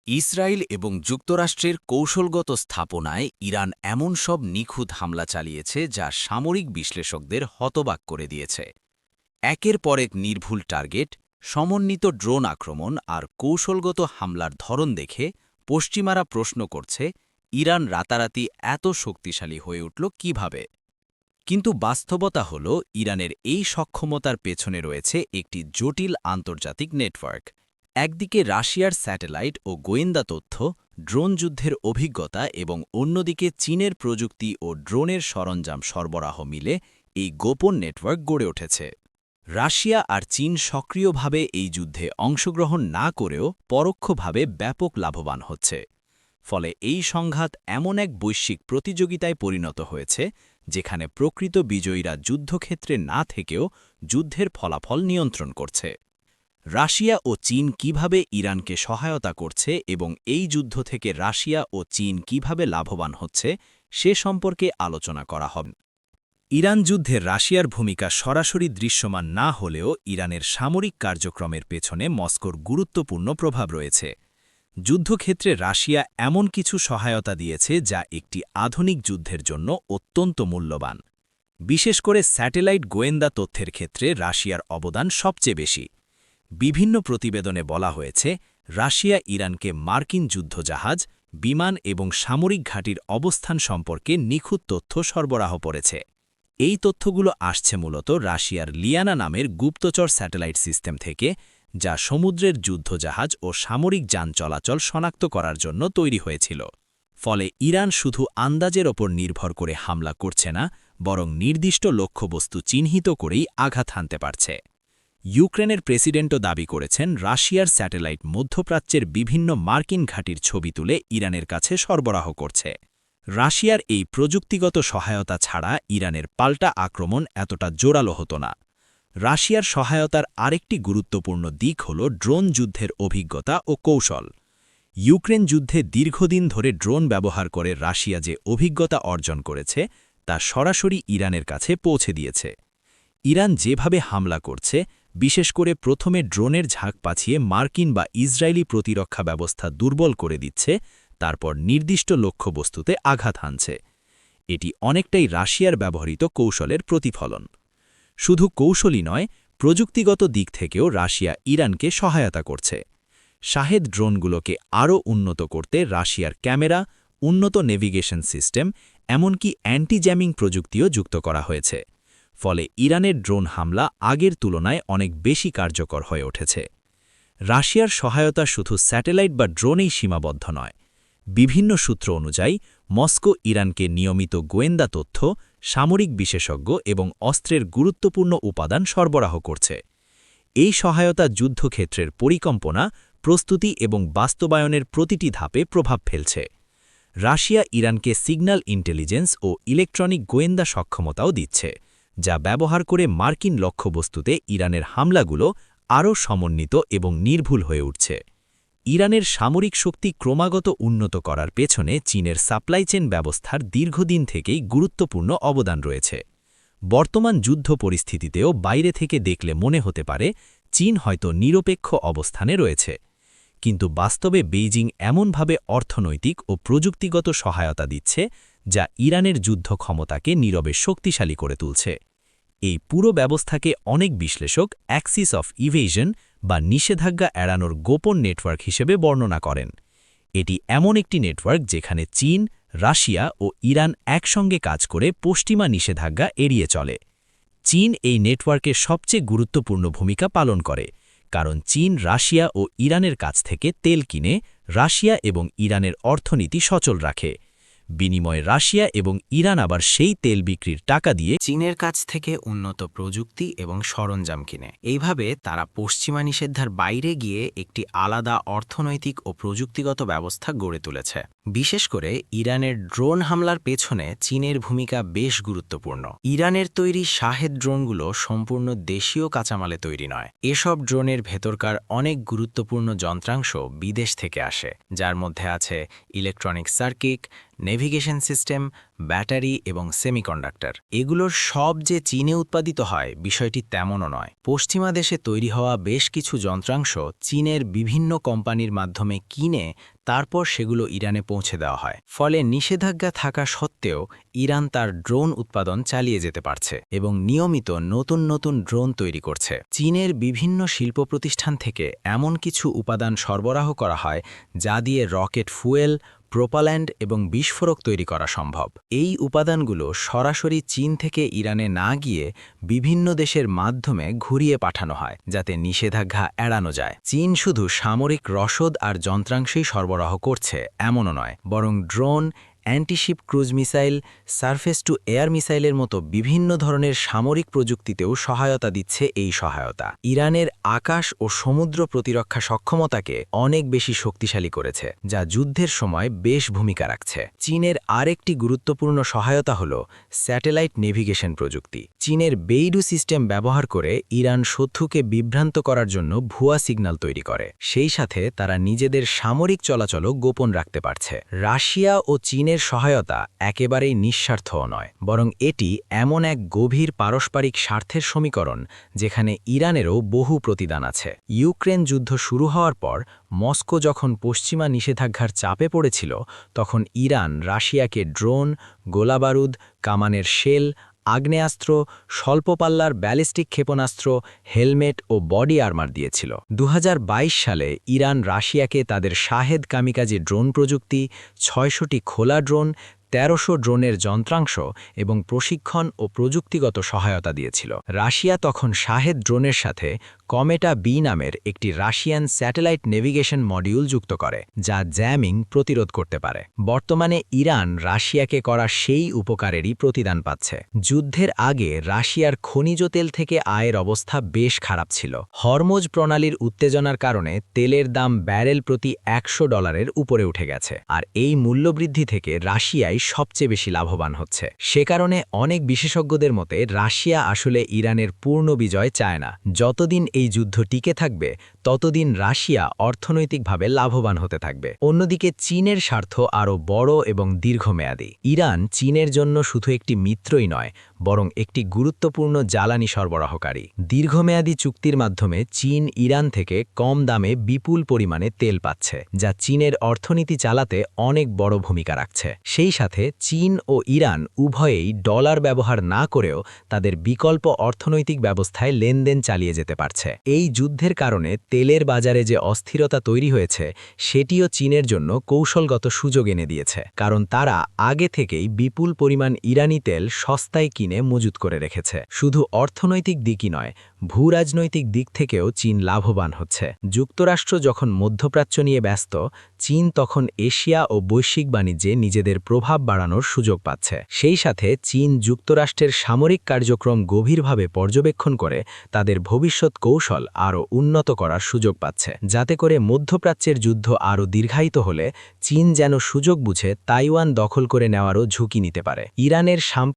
Israel এবং যুক্তরাষ্ট্রের কৌশলগত স্থাপনায় ইরান এমন সব নিখুঁত হামলা চালিয়েছে যা সামরিক বিশ্লেষকদের হতবাক করে দিয়েছে। একের পর এক নির্ভুল টার্গেট, সমন্বিত ড্রোন আক্রমণ আর কৌশলগত হামলার ধরন দেখে পশ্চিমারা প্রশ্ন করছে, ইরান রাতারাতি এত শক্তিশালী হয়ে উঠল কিভাবে? কিন্তু বাস্তবতা হল, ইরানের এই সক্ষমতার পেছনে রয়েছে একটি জটিল আন্তর্জাতিক নেটওয়ার্ক। একদিকে রাশিয়ার স্যাটেলাইট ও গোয়েন্দা তথ্য, ড্রোন যুদ্ধের অভিজ্ঞতা এবং অন্যদিকে চীনের প্রযুক্তি ও ড্রোনের সরঞ্জাম সরবরাহ মিলে এই গোপন নেটওয়ার্ক গড়ে উঠেছে। রাশিয়া আর চীন সক্রিয়ভাবে এই যুদ্ধে অংশগ্রহণ না করেও পরোক্ষভাবে ব্যাপক লাভবান হচ্ছে। ফলে এই সংঘাত এমন এক বৈশ্বিক প্রতিযোগিতায় পরিণত হয়েছে যেখানে প্রকৃত বিজয়ীরা যুদ্ধক্ষেত্রে না থেকেও যুদ্ধের ফলাফল নিয়ন্ত্রণ করছে। রাশিয়া ও চীন কিভাবে ইরানকে সহায়তা করছে এবং এই যুদ্ধ থেকে রাশিয়া ও চীন কিভাবে লাভবান হচ্ছে সে সম্পর্কে আলোচনা করা হবে। ইরান যুদ্ধে রাশিয়ার ভূমিকা সরাসরি দৃশ্যমান না হলেও ইরানের সামরিক কার্যক্রমের পেছনে মস্কোর গুরুত্বপূর্ণ প্রভাব রয়েছে। যুদ্ধক্ষেত্রে রাশিয়া এমন কিছু সহায়তা দিয়েছে যা একটি আধুনিক যুদ্ধের জন্য অত্যন্ত মূল্যবান। বিশেষ করে স্যাটেলাইট গোয়েন্দা তথ্যের ক্ষেত্রে রাশিয়ার অবদান সবচেয়ে বেশি। বিভিন্ন প্রতিবেদনে বলা হয়েছে, রাশিয়া ইরানকে মার্কিন যুদ্ধজাহাজ, বিমান এবং সামরিক ঘাঁটির অবস্থান সম্পর্কে নিখুঁত তথ্য সরবরাহ করেছে। এই তথ্যগুলো আসছে মূলত রাশিয়ার লিয়ানা নামের গুপ্তচর স্যাটেলাইট সিস্টেম থেকে, যা সমুদ্রের যুদ্ধজাহাজ ও সামরিক যান চলাচল শনাক্ত করার জন্য তৈরি হয়েছিল। ফলে ইরান শুধু আন্দাজের ওপর নির্ভর করে হামলা করছে না, বরং নির্দিষ্ট লক্ষ্যবস্তু চিহ্নিত করেই আঘাত হানতে পারছে। ইউক্রেনের প্রেসিডেন্টও দাবি করেছেন, রাশিয়ার স্যাটেলাইট মধ্যপ্রাচ্যের বিভিন্ন মার্কিন ঘাঁটির ছবি তুলে ইরানের কাছে সরবরাহ করছে। রাশিয়ার এই প্রযুক্তিগত সহায়তা ছাড়া ইরানের পাল্টা আক্রমণ এতটা জোরালো হতো না। রাশিয়ার সহায়তার আরেকটি গুরুত্বপূর্ণ দিক হল ড্রোন যুদ্ধের অভিজ্ঞতা ও কৌশল। ইউক্রেন যুদ্ধে দীর্ঘদিন ধরে ড্রোন ব্যবহার করে রাশিয়া যে অভিজ্ঞতা অর্জন করেছে তা সরাসরি ইরানের কাছে পৌঁছে দিয়েছে। ইরান যেভাবে হামলা করছে, বিশেষ করে প্রথমে ড্রোনের ঝাঁক পাছিয়ে মার্কিন বা ইসরায়েলি প্রতিরক্ষা ব্যবস্থা দুর্বল করে দিচ্ছে, তারপর নির্দিষ্ট লক্ষ্যবস্তুতে আঘাত হানছে, এটি অনেকটাই রাশিয়ার ব্যবহৃত কৌশলের প্রতিফলন। শুধু কৌশলই নয়, প্রযুক্তিগত দিক থেকেও রাশিয়া ইরানকে সহায়তা করছে। শাহেদ ড্রোনগুলোকে আরও উন্নত করতে রাশিয়ার ক্যামেরা, উন্নত নেভিগেশন সিস্টেম, এমনকি অ্যান্টি জ্যামিং প্রযুক্তিও যুক্ত করা হয়েছে। ফলে ইরানের ড্রোন হামলা আগের তুলনায় অনেক বেশি কার্যকর হয়ে উঠেছে। রাশিয়ার সহায়তা শুধু স্যাটেলাইট বা ড্রোনেই সীমাবদ্ধ নয়। বিভিন্ন সূত্র অনুযায়ী মস্কো ইরানকে নিয়মিত গোয়েন্দা তথ্য, সামরিক বিশেষজ্ঞ এবং অস্ত্রের গুরুত্বপূর্ণ উপাদান সরবরাহ করছে। এই সহায়তা যুদ্ধক্ষেত্রের পরিকল্পনা, প্রস্তুতি এবং বাস্তবায়নের প্রতিটি ধাপে প্রভাব ফেলছে। রাশিয়া ইরানকে সিগন্যাল ইন্টেলিজেন্স ও ইলেকট্রনিক গোয়েন্দা সক্ষমতাও দিচ্ছে, যা ব্যবহার করে মার্কিন লক্ষ্যবস্তুতে ইরানের হামলাগুলো আরও সমন্বিত এবং নির্ভুল হয়ে উঠছে। ইরানের সামরিক শক্তি ক্রমাগত উন্নত করার পেছনে চীনের সাপ্লাই চেন ব্যবস্থার দীর্ঘদিন থেকেই গুরুত্বপূর্ণ অবদান রয়েছে। বর্তমান যুদ্ধ পরিস্থিতিতেও বাইরে থেকে দেখলে মনে হতে পারে চীন হয়তো নিরপেক্ষ অবস্থানে রয়েছে, কিন্তু বাস্তবে বেইজিং এমনভাবে অর্থনৈতিক ও প্রযুক্তিগত সহায়তা দিচ্ছে যা ইরানের যুদ্ধ ক্ষমতাকে নীরবে শক্তিশালী করে তুলছে। এই পুরো ব্যবস্থাকে অনেক বিশ্লেষক অ্যাক্সিস অফ ইভেশন বা নিষেধাজ্ঞা এড়ানোর গোপন নেটওয়ার্ক হিসেবে বর্ণনা করেন। এটি এমন একটি নেটওয়ার্ক যেখানে চীন, রাশিয়া ও ইরান একসঙ্গে কাজ করে পশ্চিমা নিষেধাজ্ঞা এড়িয়ে চলে। চীন এই নেটওয়ার্কের সবচেয়ে গুরুত্বপূর্ণ ভূমিকা পালন করে, কারণ চীন রাশিয়া ও ইরানের কাছ থেকে তেল কিনে রাশিয়া এবং ইরানের অর্থনীতি সচল রাখে। বিনিময়ে রাশিয়া এবং ইরান আবার সেই তেল বিক্রির টাকা দিয়ে চীনের কাছ থেকে উন্নত প্রযুক্তি এবং সরঞ্জাম কিনে। এইভাবে তারা পশ্চিমা নিষেধাজ্ঞার বাইরে গিয়ে একটি আলাদা অর্থনৈতিক ও প্রযুক্তিগত ব্যবস্থা গড়ে তুলেছে। বিশেষ করে ইরানের ড্রোন হামলার পেছনে চীনের ভূমিকা বেশ গুরুত্বপূর্ণ। ইরানের তৈরি শাহেদ ড্রোনগুলো সম্পূর্ণ দেশীয় কাঁচামালে তৈরি নয়। এসব ড্রোনের ভেতরকার অনেক গুরুত্বপূর্ণ যন্ত্রাংশ বিদেশ থেকে আসে, যার মধ্যে আছে electronic circuit, navigation system, battery এবং সেমিকন্ডাক্টর। এগুলোর সব যে চীনে উৎপাদিত হয় বিষয়টি তেমনও নয়। পশ্চিমা দেশে তৈরি হওয়া বেশ কিছু যন্ত্রাংশ চীনের বিভিন্ন কোম্পানির মাধ্যমে কিনে তারপর সেগুলো ইরানে পৌঁছে দেওয়া হয়। ফলে নিষেধাজ্ঞা থাকা সত্ত্বেও ইরান তার ড্রোন উৎপাদন চালিয়ে যেতে পারছে এবং নিয়মিত নতুন নতুন ড্রোন তৈরি করছে। চীনের বিভিন্ন শিল্প প্রতিষ্ঠান থেকে এমন কিছু উপাদান সরবরাহ করা হয় যা দিয়ে রকেট ফুয়েল, প্রোপাল্যান্ড এবং বিস্ফোরক তৈরি করা সম্ভব। এই উপাদানগুলো সরাসরি চীন থেকে ইরানে না গিয়ে বিভিন্ন দেশের মাধ্যমে ঘুরিয়ে পাঠানো হয় যাতে নিষেধাজ্ঞা এড়ানো যায়। চীন শুধু সামরিক রসদ আর যন্ত্রাংশই সরবরাহ করছে এমনও নয়, বরং drone, antiship cruise missile, surface to air মিসাইলের মতো বিভিন্ন ধরনের সামরিক প্রযুক্তিতেও সহায়তা দিচ্ছে। এই সহায়তা ইরানের আকাশ ও সমুদ্র প্রতিরক্ষা সক্ষমতাকে অনেক বেশি শক্তিশালী করেছে, যা যুদ্ধের সময় বেশ ভূমিকা রাখছে। চীনের আরেকটি গুরুত্বপূর্ণ সহায়তা হল স্যাটেলাইট নেভিগেশন প্রযুক্তি। চীনের বেইডু সিস্টেম ব্যবহার করে ইরান শত্রুকে বিভ্রান্ত করার জন্য ভুয়া সিগন্যাল তৈরি করে। সেই সাথে তারা নিজেদের সামরিক চলাচলও গোপন রাখতে পারছে। রাশিয়া ও চীনের সহায়তা একেবারেই নিঃস্বার্থও নয়, বরং এটি এমন এক গভীর পারস্পরিক স্বার্থের সমীকরণ যেখানে ইরানেরও বহু প্রতিদান আছে। ইউক্রেন যুদ্ধ শুরু হওয়ার পর মস্কো যখন পশ্চিমা নিষেধাজ্ঞার চাপে পড়েছিল, তখন ইরান রাশিয়াকে ড্রোন, গোলাবারুদ, কামানের শেল, আগ্নেয়াস্ত্র, স্বল্পপাল্লার ব্যালিস্টিক ক্ষেপণাস্ত্র, হেলমেট ও বডি আর্মার দিয়েছিল। 2022 সালে ইরান রাশিয়াকে তাদের শাহেদ কামিকাজি ড্রোন প্রযুক্তি, 600টি খোলা ড্রোন, 1300 ড্রোনের যন্ত্রাংশ এবং প্রশিক্ষণ ও প্রযুক্তিগত সহায়তা দিয়েছিল। রাশিয়া তখন শাহেদ ড্রোনের সাথে কমেটা বি নামের একটি রাশিয়ান স্যাটেলাইট নেভিগেশন মডিউল যুক্ত করে, যা জ্যামিং প্রতিরোধ করতে পারে। বর্তমানে ইরান রাশিয়াকে করা সেই উপকারেরই প্রতিদান পাচ্ছে। যুদ্ধের আগে রাশিয়ার খনিজ তেল থেকে আয়ের অবস্থা বেশ খারাপ ছিল। হরমোজ প্রণালীর উত্তেজনার কারণে তেলের দাম ব্যারেল প্রতি $100 উপরে উঠে গেছে, আর এই মূল্যবৃদ্ধি থেকে রাশিয়াই সবচেয়ে বেশি লাভবান হচ্ছে। সে কারণে অনেক বিশেষজ্ঞদের মতে রাশিয়া আসলে ইরানের পূর্ণ বিজয় চায় না। যতদিন এই যুদ্ধ টিকে থাকবে ততদিন রাশিয়া অর্থনৈতিকভাবে লাভবান হতে থাকবে। অন্যদিকে চীনের স্বার্থ আরও বড় এবং দীর্ঘমেয়াদী। ইরান চীনের জন্য শুধু একটি মিত্রই নয়, বরং একটি গুরুত্বপূর্ণ জ্বালানি সরবরাহকারী। দীর্ঘমেয়াদী চুক্তির মাধ্যমে চীন ইরান থেকে কম দামে বিপুল পরিমাণে তেল পাচ্ছে, যা চীনের অর্থনীতি চালাতে অনেক বড় ভূমিকা রাখছে। সেই সাথে চীন ও ইরান উভয়েই ডলার ব্যবহার না করেও তাদের বিকল্প অর্থনৈতিক ব্যবস্থায় লেনদেন চালিয়ে যেতে পারছে। এই যুদ্ধের কারণে তেলের বাজারে যে অস্থিরতা তৈরি হয়েছে সেটিও চীনের জন্য কৌশলগত সুযোগ এনে দিয়েছে, কারণ তারা আগে থেকেই বিপুল পরিমাণ ইরানি তেল সস্তায় কিনে মজুত করে রেখেছে। শুধু অর্থনৈতিক দিকই নয়, ভূরাজনৈতিক দিক থেকেও চীন লাভবান হচ্ছে। যুক্তরাষ্ট্র যখন মধ্যপ্রাচ্য নিয়ে ব্যস্ত, চীন তখন এশিয়া ও বৈশ্বিক বাণিজ্যে নিজেদের প্রভাব বাড়ানোর সুযোগ পাচ্ছে। সেই সাথে চীন যুক্তরাষ্ট্রের সামরিক কার্যক্রম গভীরভাবে পর্যবেক্ষণ করে তাদের ভবিষ্যৎ কৌশল আরও উন্নত করার সুযোগ পাচ্ছে, যাতে করে মধ্যপ্রাচ্যের যুদ্ধ আরও দীর্ঘায়িত হলে চীন যেন সুযোগ বুঝে তাইওয়ান দখল করে নেওয়ারও ঝুঁকি নিতে পারে। ইরানের